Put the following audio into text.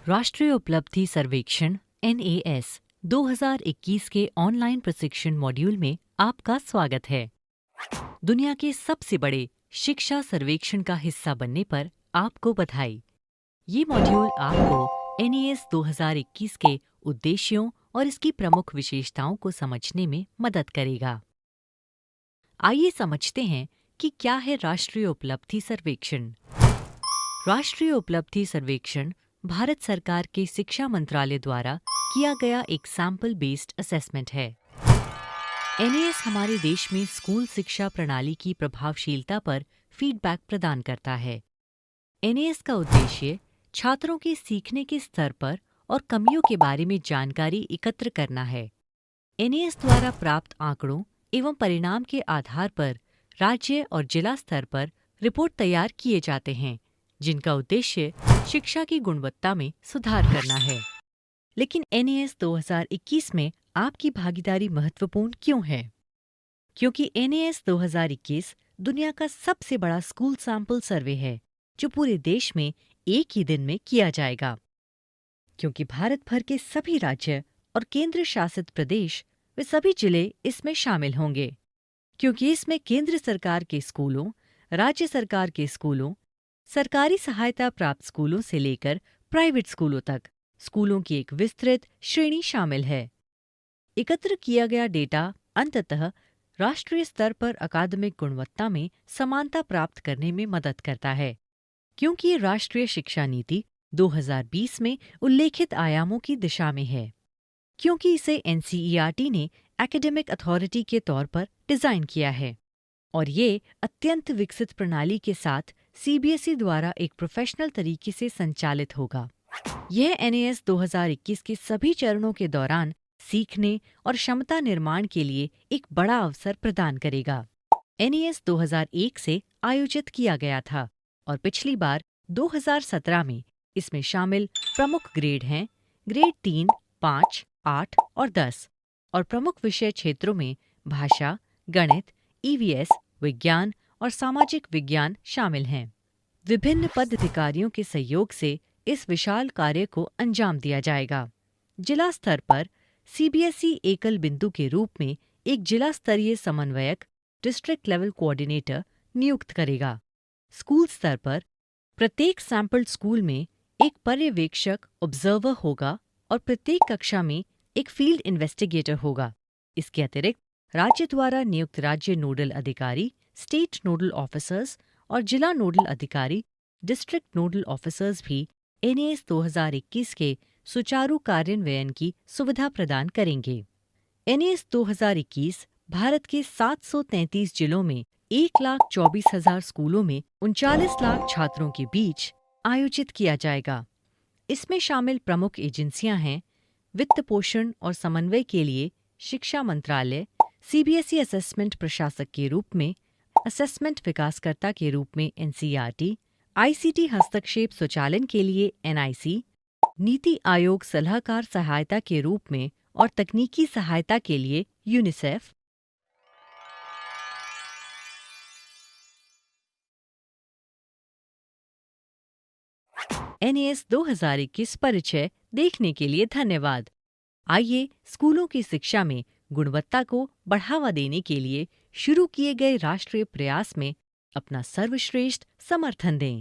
राष्ट्रीय उपलब्धि सर्वेक्षण NAS 2021 के ऑनलाइन प्रशिक्षण मॉड्यूल में आपका स्वागत है। दुनिया के सबसे बड़े शिक्षा सर्वेक्षण का हिस्सा बनने पर आपको बधाई। ये मॉड्यूल आपको NAS 2021 के उद्देश्यों और इसकी प्रमुख विशेषताओं को समझने में मदद करेगा। आइए समझते हैं कि क्या है राष्ट्रीय उपलब्धि सर्वेक्षण। राष्ट्रीय उपलब्धि सर्वेक्षण भारत सरकार के शिक्षा मंत्रालय द्वारा किया गया एक सैंपल बेस्ड असेसमेंट है। NAS हमारे देश में स्कूल शिक्षा प्रणाली की प्रभावशीलता पर फीडबैक प्रदान करता है। NAS का उद्देश्य छात्रों के सीखने के स्तर पर और कमियों के बारे में जानकारी एकत्र करना है। NAS द्वारा प्राप्त आंकड़ों एवं परिणाम के आधार पर राज्य और जिला स्तर पर रिपोर्ट तैयार किए जाते हैं, जिनका उद्देश्य शिक्षा की गुणवत्ता में सुधार करना है। लेकिन NAS 2021 में आपकी भागीदारी महत्वपूर्ण क्यों है? क्योंकि NAS 2021 दुनिया का सबसे बड़ा स्कूल सैंपल सर्वे है, जो पूरे देश में एक ही दिन में किया जाएगा। क्योंकि भारत भर के सभी राज्य और केंद्र शासित प्रदेश वे सभी जिले इसमें शामिल होंगे। क्योंकि इसमें केंद्र सरकार के स्कूलों, राज्य सरकार के स्कूलों, सरकारी सहायता प्राप्त स्कूलों से लेकर प्राइवेट स्कूलों तक स्कूलों की एक विस्तृत श्रेणी शामिल है। एकत्र किया गया डेटा अंततः राष्ट्रीय स्तर पर अकादमिक गुणवत्ता में समानता प्राप्त करने में मदद करता है। क्योंकि ये राष्ट्रीय शिक्षा नीति 2020 में उल्लेखित आयामों की दिशा में है। क्योंकि इसे NCERT ने एकेडमिक अथॉरिटी के तौर पर डिजाइन किया है और ये अत्यंत विकसित प्रणाली के साथ CBSE द्वारा एक प्रोफेशनल तरीके से संचालित होगा। यह NAS 2021 के सभी चरणों के दौरान सीखने और क्षमता निर्माण के लिए एक बड़ा अवसर प्रदान करेगा। NAS 2001 से आयोजित किया गया था और पिछली बार 2017 में इसमें शामिल प्रमुख ग्रेड हैं ग्रेड 3, 5, 8 और 10 और प्रमुख विषय क्षेत्रों में भाषा, गणित, EVS, विज्ञान और सामाजिक विज्ञान शामिल हैं। विभिन्न पदाधिकारियों के सहयोग से इस विशाल कार्य को अंजाम दिया जाएगा। जिला स्तर पर CBSE एकल बिंदु के रूप में एक जिला स्तरीय समन्वयक डिस्ट्रिक्ट लेवल कोऑर्डिनेटर नियुक्त करेगा। स्कूल स्तर पर प्रत्येक सैंपल स्कूल में एक पर्यवेक्षक ऑब्जर्वर होगा और प्रत्येक कक्षा में एक फील्ड इन्वेस्टिगेटर होगा। इसके अतिरिक्त राज्य द्वारा नियुक्त राज्य नोडल अधिकारी, स्टेट नोडल ऑफिसर्स और जिला नोडल अधिकारी, डिस्ट्रिक्ट नोडल ऑफिसर्स भी NAS 2021 के सुचारू कार्यान्वयन की सुविधा प्रदान करेंगे। NAS 2021 भारत के 733 जिलों में 1,24,000 स्कूलों में 39 लाख छात्रों के बीच आयोजित किया जाएगा। इसमें शामिल प्रमुख एजेंसियां हैं वित्त पोषण और समन्वय के लिए शिक्षा मंत्रालय, CBSE असेसमेंट प्रशासक के रूप में, असेसमेंट विकासकर्ता के रूप में NCERT, ICT हस्तक्षेप स्वचालन के लिए NIC, नीति आयोग सलाहकार सहायता के रूप में और तकनीकी सहायता के लिए UNICEF, NAS 2021 परिचय देखने के लिए धन्यवाद। आइए स्कूलों की शिक्षा में गुणवत्ता को बढ़ावा देने के लिए शुरू किए गए राष्ट्रीय प्रयास में अपना सर्वश्रेष्ठ समर्थन दें।